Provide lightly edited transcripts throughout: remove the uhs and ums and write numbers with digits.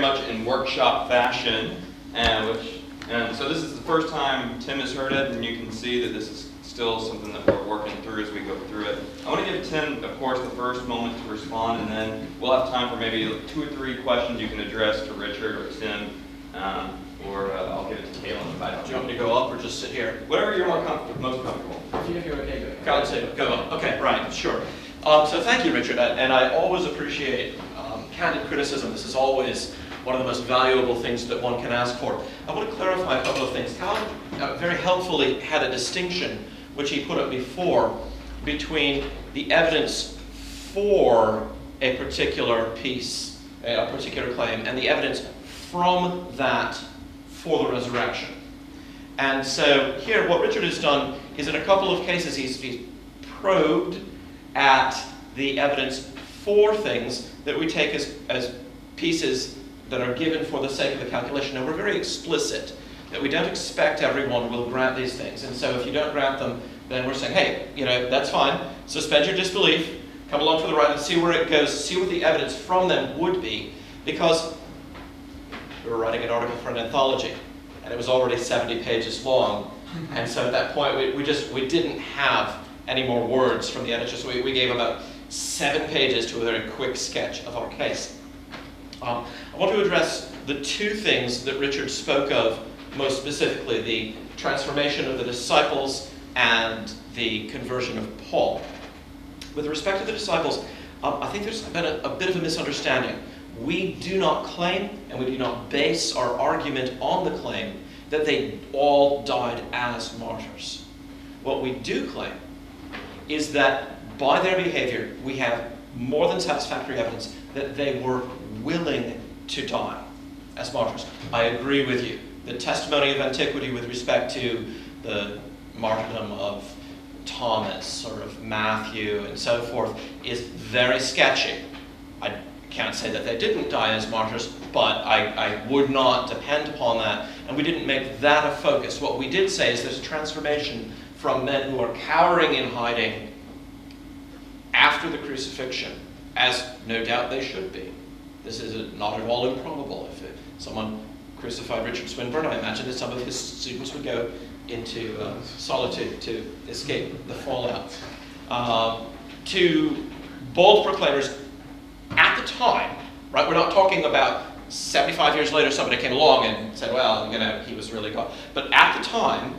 very much in workshop fashion, and so this is the first time Tim has heard it, and you can see that this is still something that we're working through as we go through it. I want to give Tim, of course, the first moment to respond, and then we'll have time for maybe 2 or 3 questions you can address to Richard or Tim, or I'll give it to Calum. Do you want me to go up or just sit here? Whatever you're most comfortable. If you're okay, go up. Okay, right, sure. So thank you, Richard, and I always appreciate candid criticism. This is always one of the most valuable things that one can ask for. I want to clarify a couple of things. Calum very helpfully had a distinction, which he put up before, between the evidence for a particular piece, a particular claim, and the evidence from that for the resurrection. And so here, what Richard has done is in a couple of cases, he's probed at the evidence for things that we take as pieces that are given for the sake of the calculation. And we're very explicit that we don't expect everyone will grant these things. And so if you don't grant them, then we're saying, hey, that's fine. Suspend your disbelief. Come along for the ride and see where it goes. See what the evidence from them would be. Because we were writing an article for an anthology, and it was already 70 pages long. And so at that point, we didn't have any more words from the editor. So we gave about 7 pages to a very quick sketch of our case. I want to address the 2 things that Richard spoke of most specifically, the transformation of the disciples and the conversion of Paul. With respect to the disciples, I think there's been a bit of a misunderstanding. We do not claim, and we do not base our argument on the claim that they all died as martyrs. What we do claim is that by their behavior, we have more than satisfactory evidence that they were willing to die as martyrs. I agree with you. The testimony of antiquity with respect to the martyrdom of Thomas or of Matthew and so forth is very sketchy. I can't say that they didn't die as martyrs, but I would not depend upon that, and we didn't make that a focus. What we did say is there's a transformation from men who are cowering in hiding after the crucifixion, as no doubt they should be. This is not at all improbable. If someone crucified Richard Swinburne, I imagine that some of his students would go into solitude to escape the fallout. To bold proclaimers at the time, right? We're not talking about 75 years later somebody came along and said, well, he was really God. But at the time,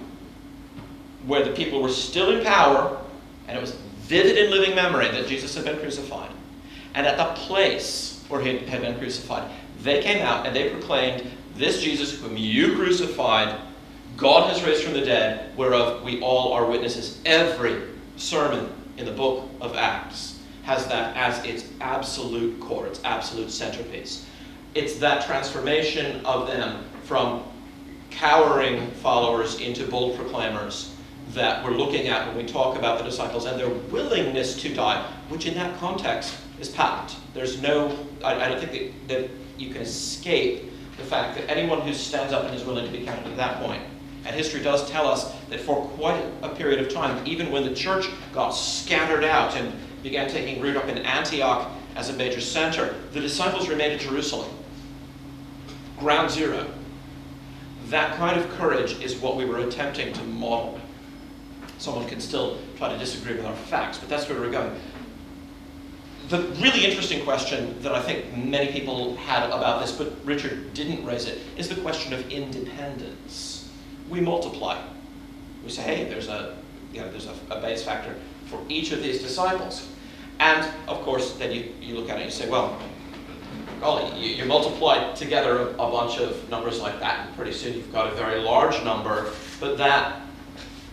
where the people were still in power, and it was vivid in living memory that Jesus had been crucified, and at the place where he had been crucified, they came out and they proclaimed, this Jesus whom you crucified, God has raised from the dead, whereof we all are witnesses. Every sermon in the book of Acts has that as its absolute core, its absolute centerpiece. It's that transformation of them from cowering followers into bold proclaimers that we're looking at when we talk about the disciples and their willingness to die, which in that context is patent. There's no, I don't think that you can escape the fact that anyone who stands up and is willing to be counted at that point. And history does tell us that for quite a period of time, even when the church got scattered out and began taking root up in Antioch as a major center, the disciples remained in Jerusalem. Ground zero. That kind of courage is what we were attempting to model. Someone can still try to disagree with our facts, but that's where we're going. The really interesting question that I think many people had about this, but Richard didn't raise it, is the question of independence. We multiply. We say, hey, there's a base factor for each of these disciples. And, of course, then you look at it and you say, well, golly, you multiply together a bunch of numbers like that, and pretty soon you've got a very large number, but that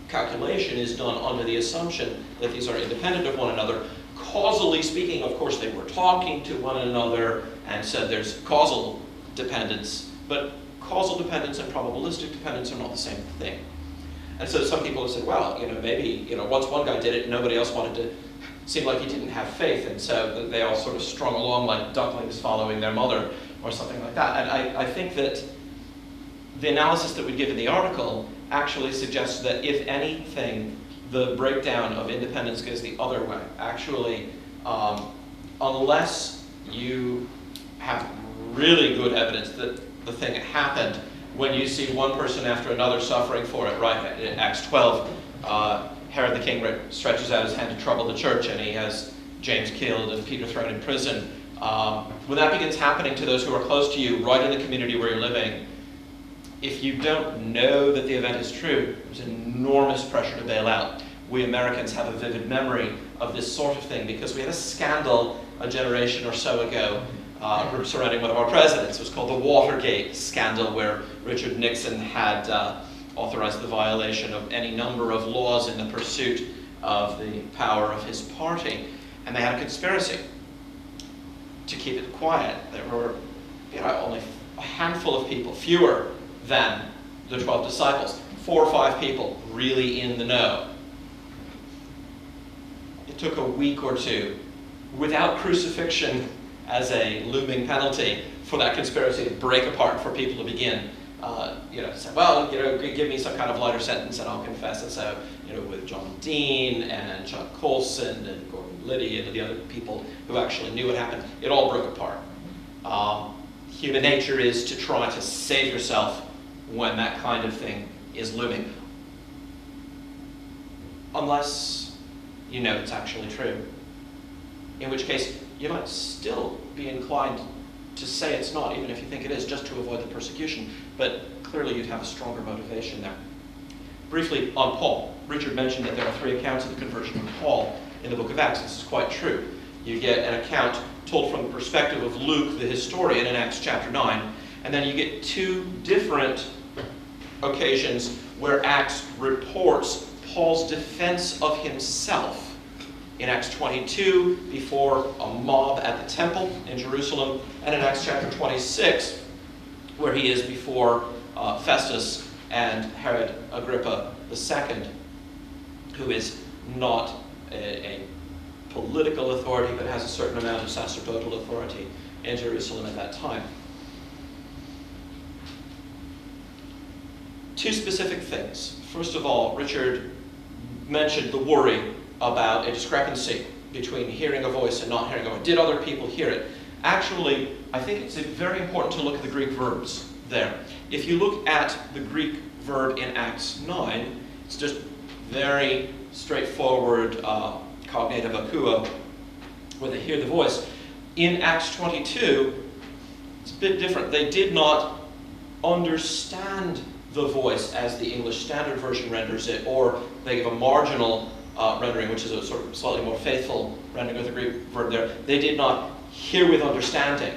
calculation is done under the assumption that these are independent of one another. Causally speaking, of course, they were talking to one another, and so there's causal dependence, but causal dependence and probabilistic dependence are not the same thing. And so some people have said, well, maybe, once one guy did it, nobody else wanted to seem like he didn't have faith, and so they all sort of strung along like ducklings following their mother, or something like that. And I think that the analysis that we give in the article actually suggests that, if anything, the breakdown of independence goes the other way. Actually, unless you have really good evidence that the thing happened when you see one person after another suffering for it, right? In Acts 12, Herod the king stretches out his hand to trouble the church, and he has James killed and Peter thrown in prison. When that begins happening to those who are close to you, right in the community where you're living, if you don't know that the event is true, there's enormous pressure to bail out. We Americans have a vivid memory of this sort of thing because we had a scandal a generation or so ago surrounding one of our presidents. It was called the Watergate scandal, where Richard Nixon had authorized the violation of any number of laws in the pursuit of the power of his party. And they had a conspiracy to keep it quiet. There were only a handful of people, fewer than the 12 disciples, 4 or 5 people really in the know. It took a week or two, without crucifixion as a looming penalty, for that conspiracy to break apart, for people to begin, to say, well, give me some kind of lighter sentence and I'll confess. And so, with John Dean and Chuck Colson and Gordon Liddy and the other people who actually knew what happened, it all broke apart. Human nature is to try to save yourself when that kind of thing is looming. Unless you know it's actually true. In which case, you might still be inclined to say it's not, even if you think it is, just to avoid the persecution. But clearly you'd have a stronger motivation there. Briefly on Paul. Richard mentioned that there are 3 accounts of the conversion of Paul in the book of Acts. This is quite true. You get an account told from the perspective of Luke, the historian, in Acts chapter 9. And then you get 2 different occasions where Acts reports Paul's defense of himself. In Acts 22, before a mob at the temple in Jerusalem, and in Acts chapter 26, where he is before Festus and Herod Agrippa II, who is not a political authority, but has a certain amount of sacerdotal authority in Jerusalem at that time. 2 specific things. First of all, Richard mentioned the worry about a discrepancy between hearing a voice and not hearing a voice. Did other people hear it? Actually, I think it's very important to look at the Greek verbs there. If you look at the Greek verb in Acts 9, it's just very straightforward cognative akuo, where they hear the voice. In Acts 22, it's a bit different. They did not understand the voice as the English Standard Version renders it, or they give a marginal rendering, which is a sort of slightly more faithful rendering of the Greek verb there. They did not hear with understanding.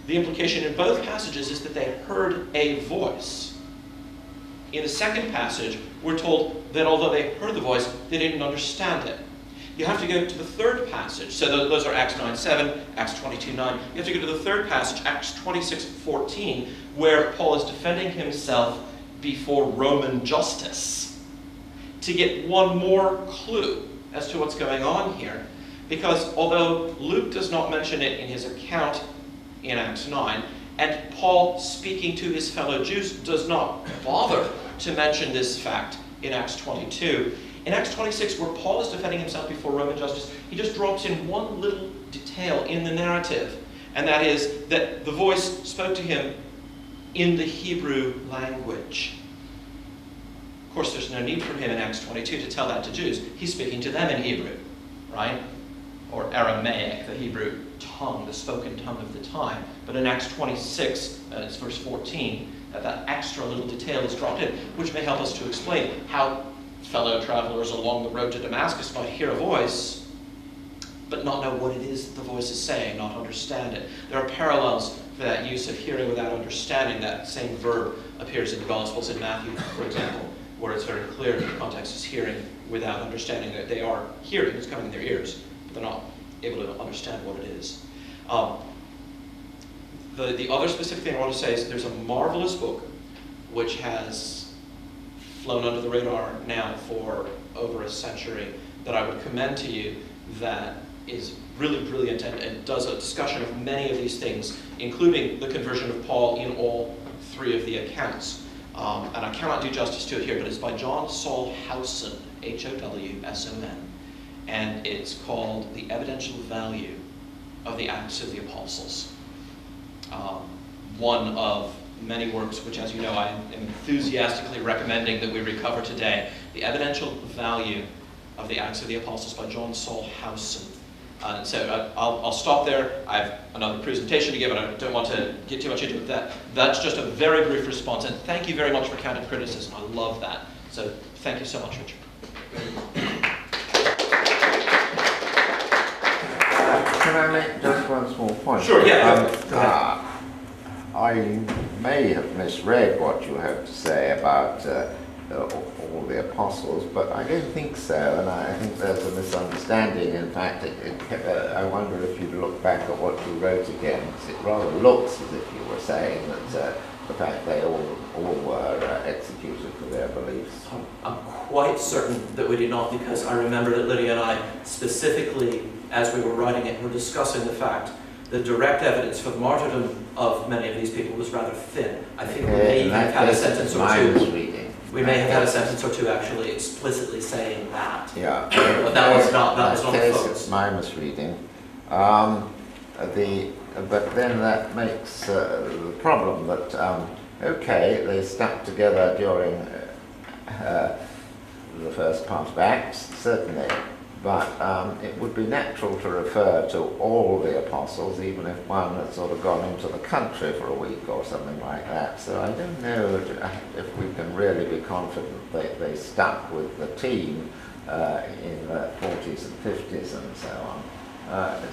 The implication in both passages is that they heard a voice. In the second passage, we're told that although they heard the voice, they didn't understand it. You have to go to the third passage. So those are Acts 9:7, Acts 22:9. You have to go to the third passage, Acts 26:14, where Paul is defending himself before Roman justice, to get one more clue as to what's going on here. Because although Luke does not mention it in his account in Acts 9, and Paul, speaking to his fellow Jews, does not bother to mention this fact in Acts 22, in Acts 26, where Paul is defending himself before Roman justice, he just drops in one little detail in the narrative, and that is that the voice spoke to him in the Hebrew language. Of course, there's no need for him in Acts 22 to tell that to Jews. He's speaking to them in Hebrew, right? Or Aramaic, the Hebrew tongue, the spoken tongue of the time. But in Acts 26, it's verse 14, that extra little detail is dropped in, which may help us to explain how fellow travelers along the road to Damascus might hear a voice, but not know what it is the voice is saying, not understand it. There are parallels for that use of hearing without understanding. That same verb appears in the Gospels in Matthew, for example, where it's very clear the context is hearing without understanding. That they are hearing, it's coming in their ears, but they're not able to understand what it is. The other specific thing I want to say is there's a marvelous book which has flown under the radar now for over a century that I would commend to you, that is really brilliant and does a discussion of many of these things, including the conversion of Paul in all 3 of the accounts. And I cannot do justice to it here, but it's by John Saul Howson, Howson, and it's called The Evidential Value of the Acts of the Apostles. one of many works which, as you know, I am enthusiastically recommending that we recover today, The Evidential Value of the Acts of the Apostles by John Saul Howson. So I'll stop there. I have another presentation to give, and I don't want to get too much into it. That's just a very brief response, and thank you very much for candid criticism. I love that. So thank you so much, Richard. Can I make just one small point? Sure, yeah. Go ahead. I may have misread what you have to say about all the apostles, but I don't think so, and I think there's a misunderstanding. In fact, I wonder if you'd look back at what you wrote again, because it rather looks as if you were saying that the fact they all were executed for their beliefs. I'm quite certain that we did not, because I remember that Lydia and I specifically, as we were writing it, were discussing the fact that direct evidence for the martyrdom of many of these people was rather thin. I think we may even have had a sentence or two. We may have had a sentence or two actually explicitly saying that. Yeah. But that was not the focus. It's my misreading. But then that makes the problem that, okay, they stuck together during the first part of Acts, certainly, but it would be natural to refer to all the apostles, even if one had sort of gone into the country for a week or something like that. So I don't know if we can really be confident that they stuck with the team in the 40s and 50s and so on.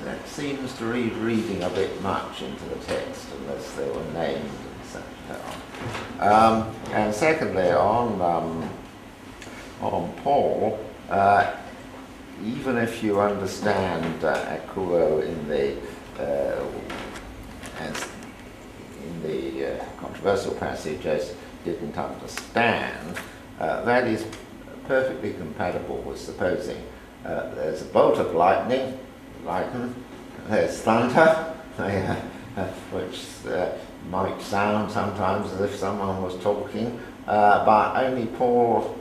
That seems to reading a bit much into the text unless they were named and so on. And secondly, on Paul, even if you understand McGrew in the controversial passage as didn't understand, that is perfectly compatible with supposing there's a bolt of lightning, there's thunder, which might sound sometimes as if someone was talking, but only Paul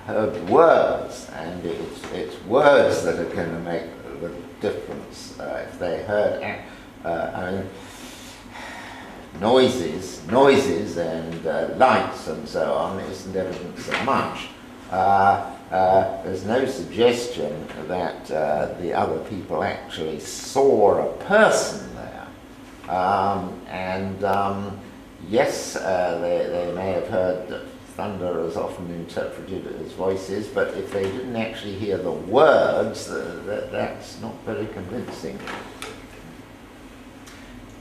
heard words, and it's words that are going to make the difference. If they heard noises and lights and so on, isn't evidence so much. There's no suggestion that the other people actually saw a person there. Yes, they may have heard thunder is often interpreted as voices, but if they didn't actually hear the words, that's not very convincing.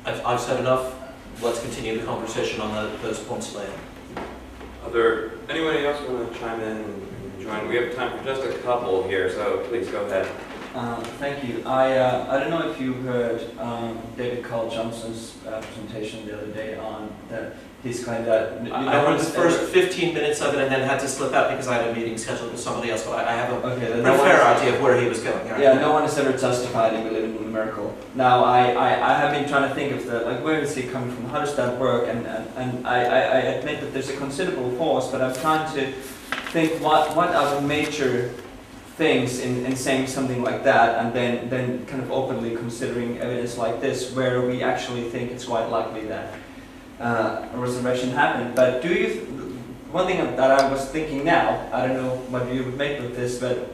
I've said enough. Let's continue the conversation on those points later. Are there anybody else want to chime in and join? We have time for just a couple here, so please go ahead. Thank you. I don't know if you heard David Carl Johnson's presentation the other day on his claim that... I heard the first 15 minutes of it and then had to slip out because I had a meeting scheduled with somebody else, but I have a pretty fair idea of where he was going. Yeah, no one has ever justified he believed in a miracle. Now, I have been trying to think of where is he coming from, how does that work, and I admit that there's a considerable force, but I'm trying to think what are the major things in saying something like that, and then kind of openly considering evidence like this where we actually think it's quite likely that a resurrection happened. But one thing that I was thinking now, I don't know what you would make of this, but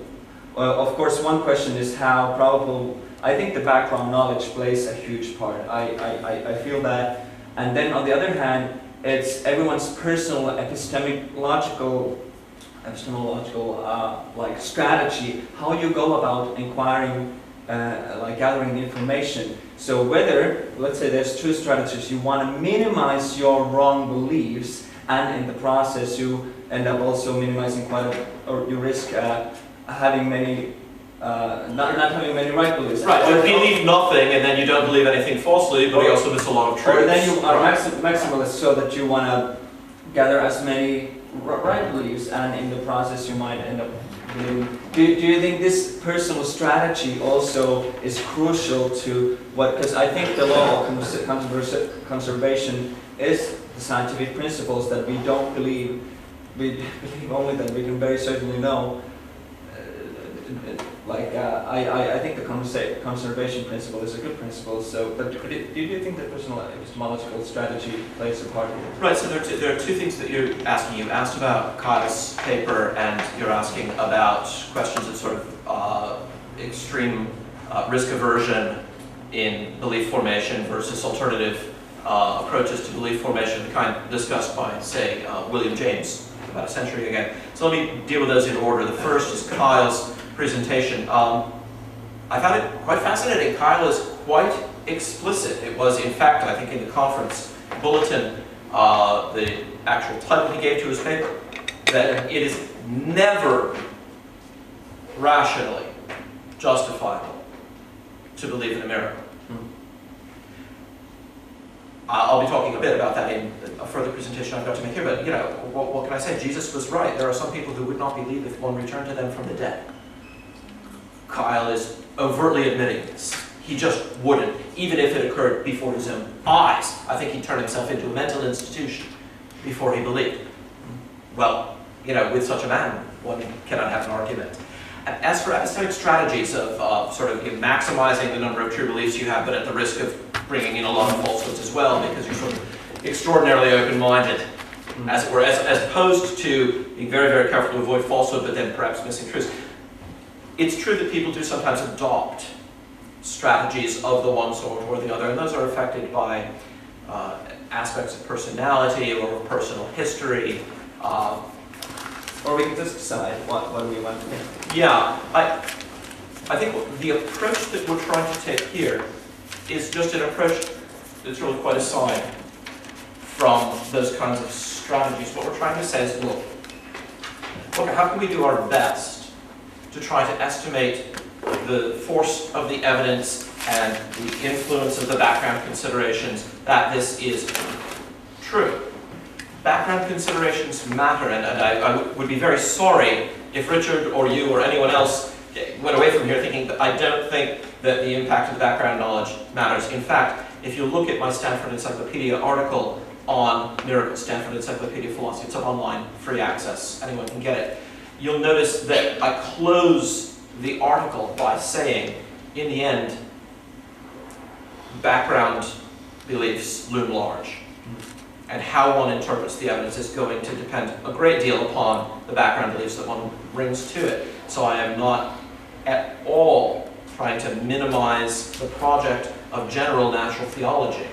of course one question is how probable. I think the background knowledge plays a huge part. I feel that, and then on the other hand, it's everyone's personal epistemological like strategy, how you go about inquiring, like gathering the information. So whether, let's say there's two strategies, you want to minimize your wrong beliefs, and in the process you end up also minimizing or you risk having many, not having many right beliefs. Right, you believe nothing and then you don't believe anything falsely, but you also miss a lot of truths. Or then you are maximalist, so that you want to gather as many right beliefs, and in the process you might end up believing. Do you think this personal strategy also is crucial to what, because I think the law of conservation is the scientific principles that we don't believe, we believe only that we can very certainly know Like, I think the conservation principle is a good principle, so, but do you think that personal epistemological strategy plays a part in it? Right, so there are two things that you're asking. You've asked about Kyle's paper, and you're asking about questions of sort of extreme risk aversion in belief formation versus alternative approaches to belief formation, the kind discussed by, say, William James about a century ago. So let me deal with those in order. The first is Kyle's presentation. I found it quite fascinating. Kyle is quite explicit. It was, in fact, I think in the conference bulletin, the actual title he gave to his paper, that it is never rationally justifiable to believe in a miracle. I'll be talking a bit about that in a further presentation I've got to make here, but what can I say? Jesus was right. There are some people who would not believe if one returned to them from the dead. Kyle is overtly admitting this. He just wouldn't, even if it occurred before his own eyes. I think he'd turn himself into a mental institution before he believed. Well, with such a man, one cannot have an argument. And as for epistemic strategies of sort of maximizing the number of true beliefs you have, but at the risk of bringing in a lot of falsehoods as well, because you're sort of extraordinarily open-minded, as it were, as opposed to being very, very careful to avoid falsehood, but then perhaps missing truths. It's true that people do sometimes adopt strategies of the one sort or the other, and those are affected by aspects of personality or of personal history. Or we can just decide what we want to think. Yeah, I think the approach that we're trying to take here is just an approach that's really quite aside from those kinds of strategies. What we're trying to say is, look, how can we do our best to try to estimate the force of the evidence and the influence of the background considerations that this is true. Background considerations matter, and I would be very sorry if Richard or you or anyone else went away from here thinking that I don't think that the impact of background knowledge matters. In fact, if you look at my Stanford Encyclopedia article on miracles, Stanford Encyclopedia of Philosophy, it's up online, free access, anyone can get it. You'll notice that I close the article by saying, in the end, background beliefs loom large. And how one interprets the evidence is going to depend a great deal upon the background beliefs that one brings to it. So I am not at all trying to minimize the project of general natural theology.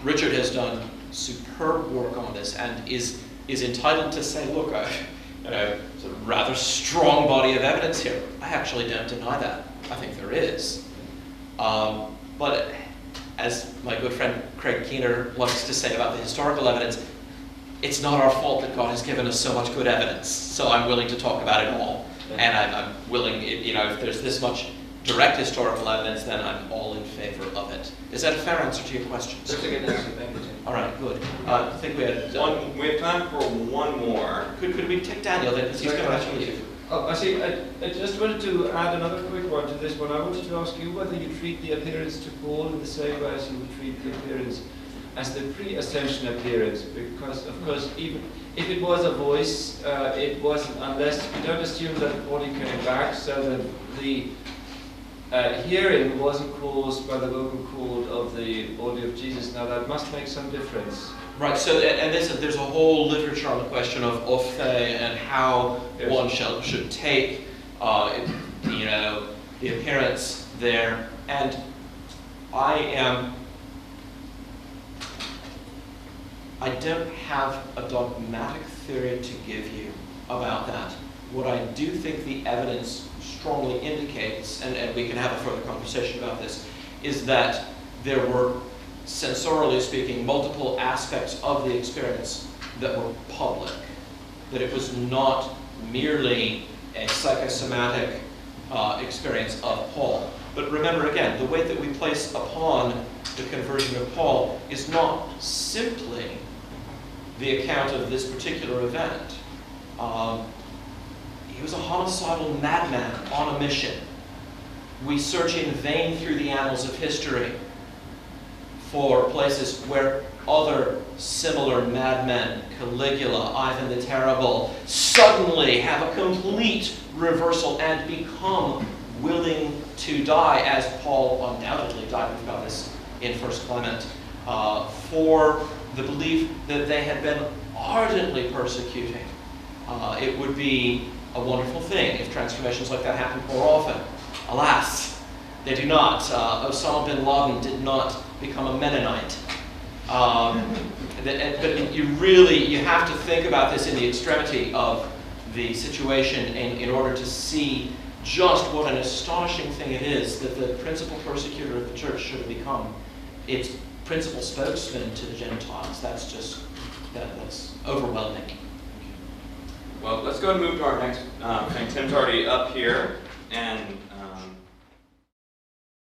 Richard has done superb work on this and is entitled to say, look, it's a rather strong body of evidence here. I actually don't deny that. I think there is. But as my good friend Craig Keener likes to say about the historical evidence, it's not our fault that God has given us so much good evidence. So I'm willing to talk about it all. And I'm willing, if there's this much direct historical evidence, then I'm all in favor of it. Is that a fair answer to your questions? That's a good answer, thank you. All right, good. I think we had we have time for one more. Could we take Daniel then, because he's going to have to leave. I just wanted to add another quick one to this one. I wanted to ask you whether you treat the appearance to Paul in the same way as you would treat the appearance as the pre-ascension appearance, because of course even if it was a voice, it wasn't, unless you don't assume that the body came back, so that the hearing wasn't caused by the vocal cord of the body of Jesus. Now that must make some difference. Right, so and there's a whole literature on the question of ophthe and how one should take the appearance there, and I don't have a dogmatic theory to give you about that. What I do think the evidence strongly indicates, and we can have a further conversation about this, is that there were, sensorially speaking, multiple aspects of the experience that were public. That it was not merely a psychosomatic experience of Paul. But remember again, the weight that we place upon the conversion of Paul is not simply the account of this particular event. He was a homicidal madman on a mission. We search in vain through the annals of history for places where other similar madmen, Caligula, Ivan the Terrible, suddenly have a complete reversal and become willing to die, as Paul undoubtedly died. We've got this in 1 Clement, for the belief that they had been ardently persecuting. It would be a wonderful thing if transformations like that happened more often. Alas, they do not. Osama bin Laden did not become a Mennonite. But you have to think about this in the extremity of the situation in order to see just what an astonishing thing it is that the principal persecutor of the church should have become its principal spokesman to the Gentiles. That's overwhelming. Well, let's go and move to our next thing. Tim's already up here, and